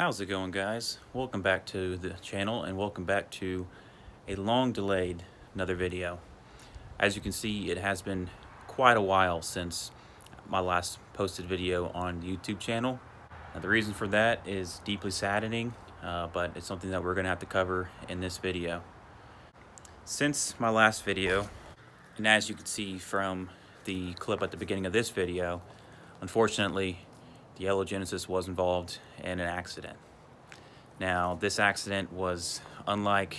How's it going, guys? Welcome back to the channel and welcome back to a long delayed another video. As you can see, it has been quite a while since my last posted video on the YouTube channel. Now, the reason for that is deeply saddening, but it's something that we're going to have to cover in this video. Since my last video, and as you can see from the clip at the beginning of this video, unfortunately, the Yellow Genesis was involved in an accident. Now, this accident was unlike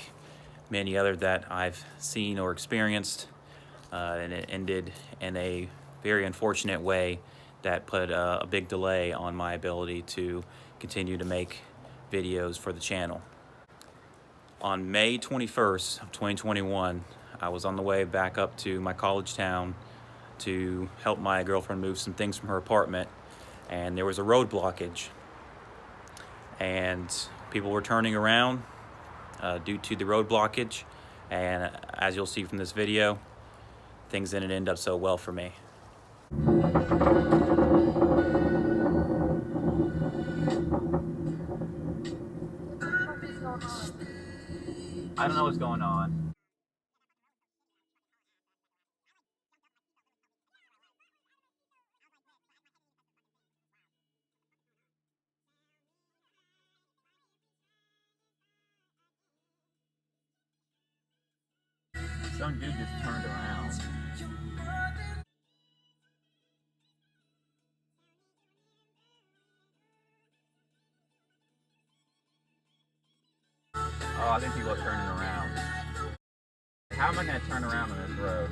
many other that I've seen or experienced, and it ended in a very unfortunate way that put a big delay on my ability to continue to make videos for the channel. On May 21st of 2021, I was on the way back up to my college town to help my girlfriend move some things from her apartment, and there was a road blockage, and people were turning around due to the road blockage, and as you'll see from this video, things didn't end up so well for me. I don't know what's going on. Some dude just turned around. Oh, I think people are turning around. How am I going to turn around on this road?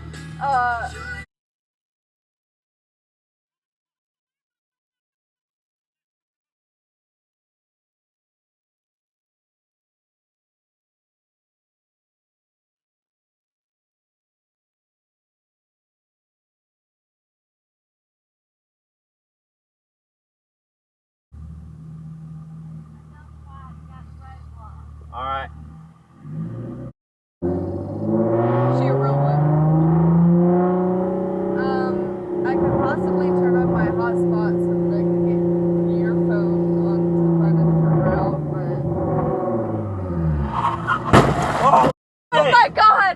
All right. She a real one. I could possibly turn on my hotspot so that I could get your phone on to find it to turn her out, but... Oh my god!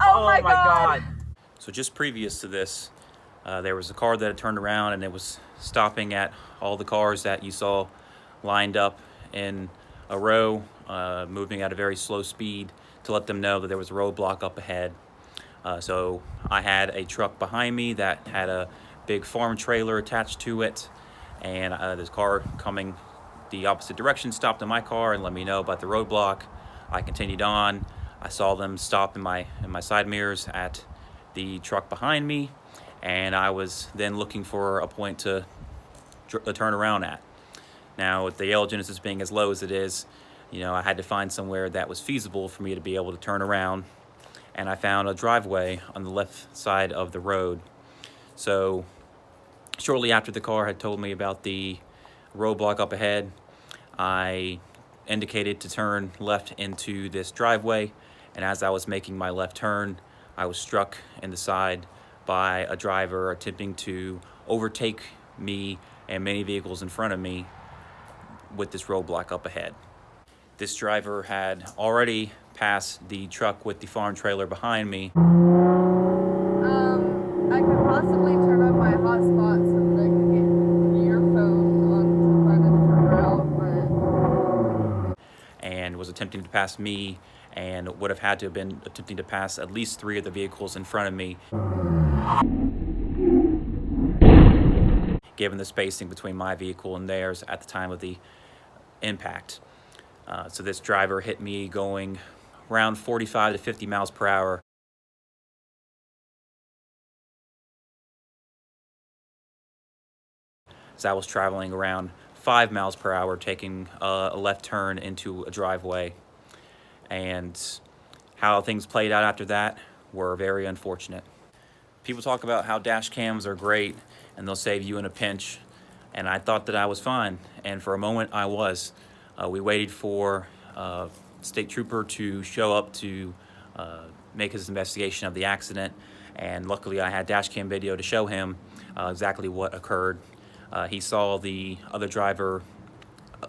Oh my god! So just previous to this, there was a car that had turned around and it was stopping at all the cars that you saw lined up in a row, moving at a very slow speed to let them know that there was a roadblock up ahead. So I had a truck behind me that had a big farm trailer attached to it, and this car coming the opposite direction stopped in my car and let me know about the roadblock. I continued on. I saw them stop in my side mirrors at the truck behind me, and I was then looking for a point to turn around at. Now, with the Yellow Genesis being as low as it is, you know, I had to find somewhere that was feasible for me to be able to turn around, and I found a driveway on the left side of the road. So shortly after the car had told me about the roadblock up ahead, I indicated to turn left into this driveway, and as I was making my left turn, I was struck in the side by a driver attempting to overtake me and many vehicles in front of me with this roadblock up ahead. This driver had already passed the truck with the farm trailer behind me. I could possibly turn on my hotspot so that I could get your phone on to find it to turn her out, but... And was attempting to pass me, and would have had to have been attempting to pass at least 3 of the vehicles in front of me, given the spacing between my vehicle and theirs at the time of the impact. So this driver hit me going around 45 to 50 miles per hour. As I was traveling around 5 miles per hour, taking a left turn into a driveway. And how things played out after that were very unfortunate. People talk about how dash cams are great and they'll save you in a pinch, and I thought that I was fine, and for a moment I was. We waited for state trooper to show up to make his investigation of the accident, and luckily I had dash cam video to show him exactly what occurred. He saw the other driver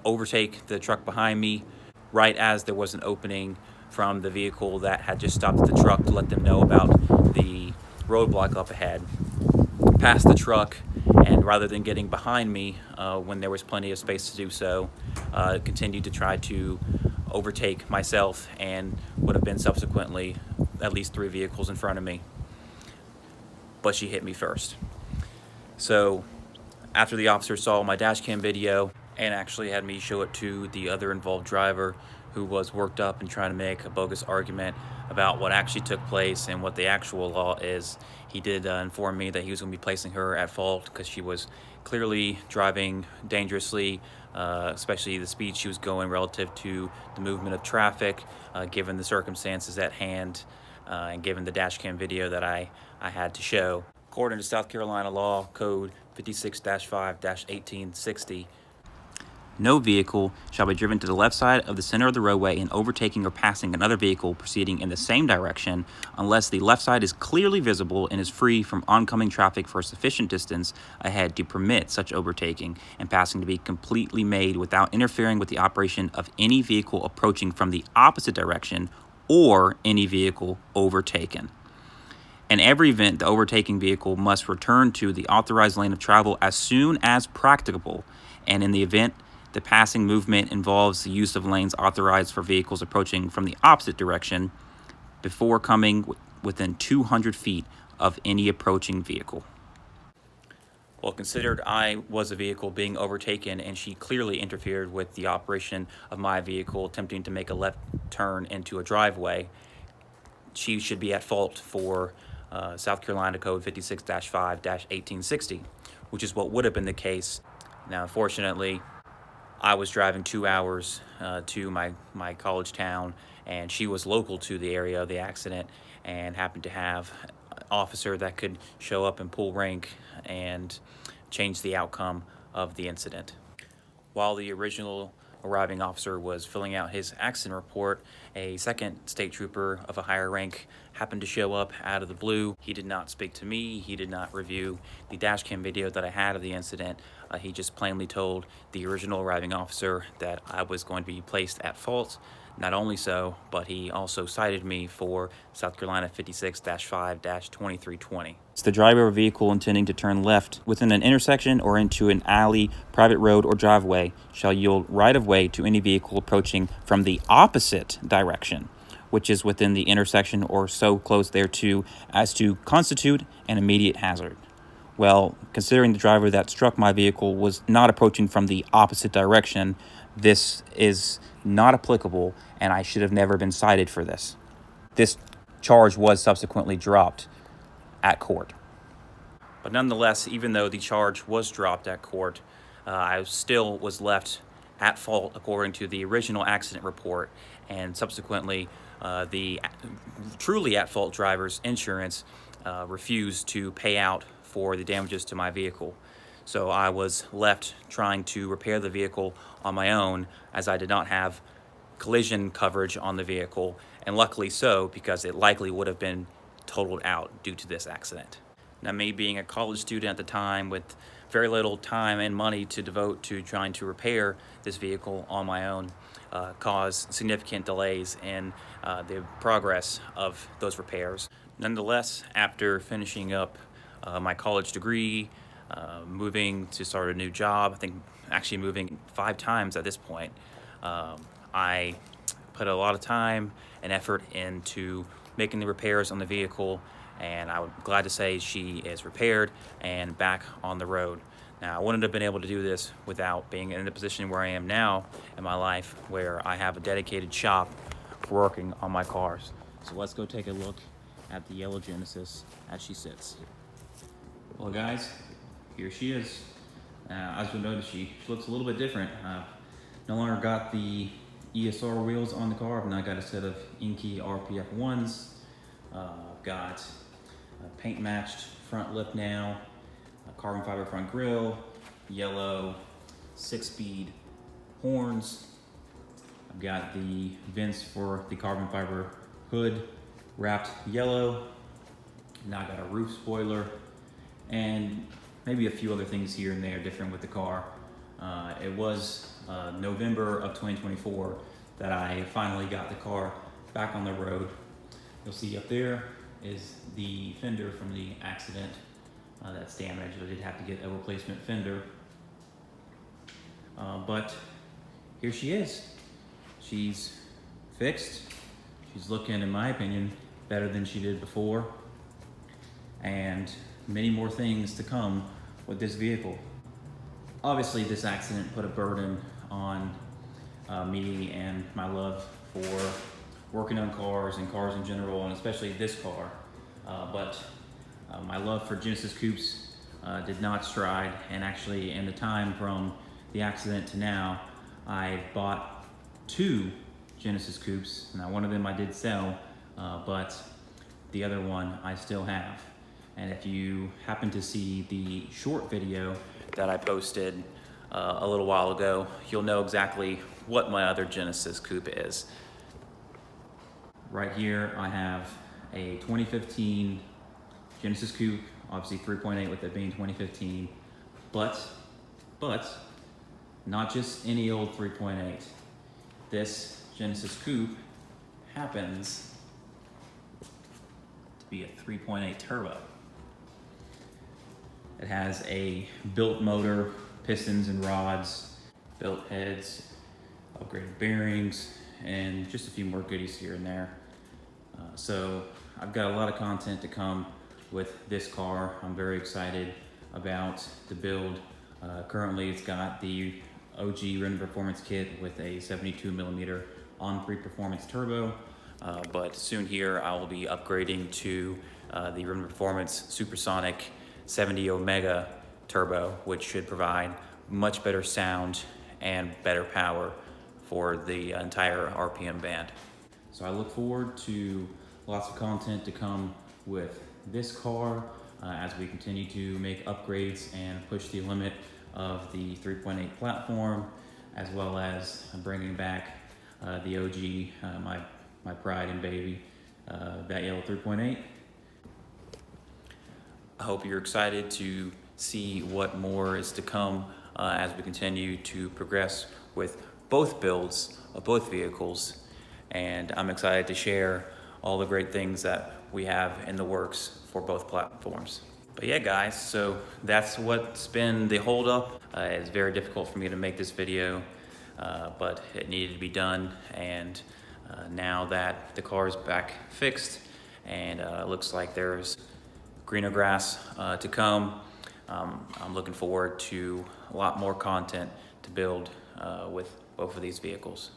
overtake the truck behind me right as there was an opening from the vehicle that had just stopped the truck to let them know about the roadblock up ahead. Passed the truck, and rather than getting behind me when there was plenty of space to do so, continued to try to overtake myself and would have been subsequently at least 3 vehicles in front of me. But she hit me first. So after the officer saw my dash cam video and actually had me show it to the other involved driver, who was worked up and trying to make a bogus argument about what actually took place and what the actual law is, he did inform me that he was going to be placing her at fault because she was clearly driving dangerously, especially the speed she was going relative to the movement of traffic, given the circumstances at hand, and given the dash cam video that I had to show. According to South Carolina law code 56-5-1860, no vehicle shall be driven to the left side of the center of the roadway in overtaking or passing another vehicle proceeding in the same direction unless the left side is clearly visible and is free from oncoming traffic for a sufficient distance ahead to permit such overtaking and passing to be completely made without interfering with the operation of any vehicle approaching from the opposite direction or any vehicle overtaken. In every event, the overtaking vehicle must return to the authorized lane of travel as soon as practicable, and in the event the passing movement involves the use of lanes authorized for vehicles approaching from the opposite direction before coming within 200 feet of any approaching vehicle. Well, considered I was a vehicle being overtaken and she clearly interfered with the operation of my vehicle attempting to make a left turn into a driveway, she should be at fault for South Carolina Code 56-5-1860, which is what would have been the case. Now, unfortunately, I was driving 2 hours to my college town, and she was local to the area of the accident and happened to have an officer that could show up and pull rank and change the outcome of the incident. While the original arriving officer was filling out his accident report, a second state trooper of a higher rank happened to show up out of the blue. He did not speak to me. He did not review the dash cam video that I had of the incident. He just plainly told the original arriving officer that I was going to be placed at fault. Not only so, but he also cited me for South Carolina 56-5-2320. It's the driver of a vehicle intending to turn left within an intersection or into an alley, private road, or driveway shall yield right of way to any vehicle approaching from the opposite direction, which is within the intersection or so close thereto as to constitute an immediate hazard. Well, considering the driver that struck my vehicle was not approaching from the opposite direction, this is not applicable, and I should have never been cited for this. This charge was subsequently dropped at court. But nonetheless, even though the charge was dropped at court, I still was left at fault according to the original accident report, and subsequently the truly at-fault driver's insurance refused to pay out for the damages to my vehicle. So I was left trying to repair the vehicle on my own, as I did not have collision coverage on the vehicle, and luckily so, because it likely would have been totaled out due to this accident. Now, me being a college student at the time with very little time and money to devote to trying to repair this vehicle on my own caused significant delays in the progress of those repairs. Nonetheless, after finishing up my college degree, moving to start a new job, I think actually moving 5 times at this point, I put a lot of time and effort into making the repairs on the vehicle, and I'm glad to say she is repaired and back on the road. Now, I wouldn't have been able to do this without being in the position where I am now in my life, where I have a dedicated shop for working on my cars. So let's go take a look at the yellow Genesis as she sits. Well, guys, here she is. As you'll notice, she looks a little bit different. No longer got the ESR wheels on the car. I've now got a set of Inky RPF 1s. Got a paint matched front lip now, a carbon fiber front grille, yellow 6-speed horns. I've got the vents for the carbon fiber hood wrapped yellow. Now I got a roof spoiler and maybe a few other things here and there different with the car. It was November of 2024 that I finally got the car back on the road. You'll see up there is the fender from the accident that's damaged. I did have to get a replacement fender. But here she is. She's fixed. She's looking, in my opinion, better than she did before. And many more things to come with this vehicle. Obviously, this accident put a burden on me and my love for working on cars and cars in general, and especially this car. But my love for Genesis Coupes did not stride, and actually in the time from the accident to now, I bought 2 Genesis Coupes. Now one of them I did sell, but the other one I still have. And if you happen to see the short video that I posted a little while ago, you'll know exactly what my other Genesis Coupe is. Right here I have a 2015 Genesis Coupe, obviously 3.8 with it being 2015, but not just any old 3.8. This Genesis Coupe happens to be a 3.8 turbo. It has a built motor, pistons and rods, built heads, upgraded bearings, and just a few more goodies here and there. So I've got a lot of content to come with this car. I'm very excited about the build. Currently it's got the OG Renault Performance kit with a 72mm on-3 performance turbo, but soon here I will be upgrading to the Renault Performance Supersonic 70 Omega turbo, which should provide much better sound and better power for the entire RPM band. So I look forward to lots of content to come with this car as we continue to make upgrades and push the limit of the 3.8 platform, as well as bringing back the OG, my pride and baby, that yellow 3.8. I hope you're excited to see what more is to come as we continue to progress with both builds of both vehicles. And I'm excited to share all the great things that we have in the works for both platforms. But yeah, guys, so that's what's been the holdup. It's very difficult for me to make this video, but it needed to be done. And now that the car is back fixed and it looks like there's greener grass to come, I'm looking forward to a lot more content to build with both of these vehicles.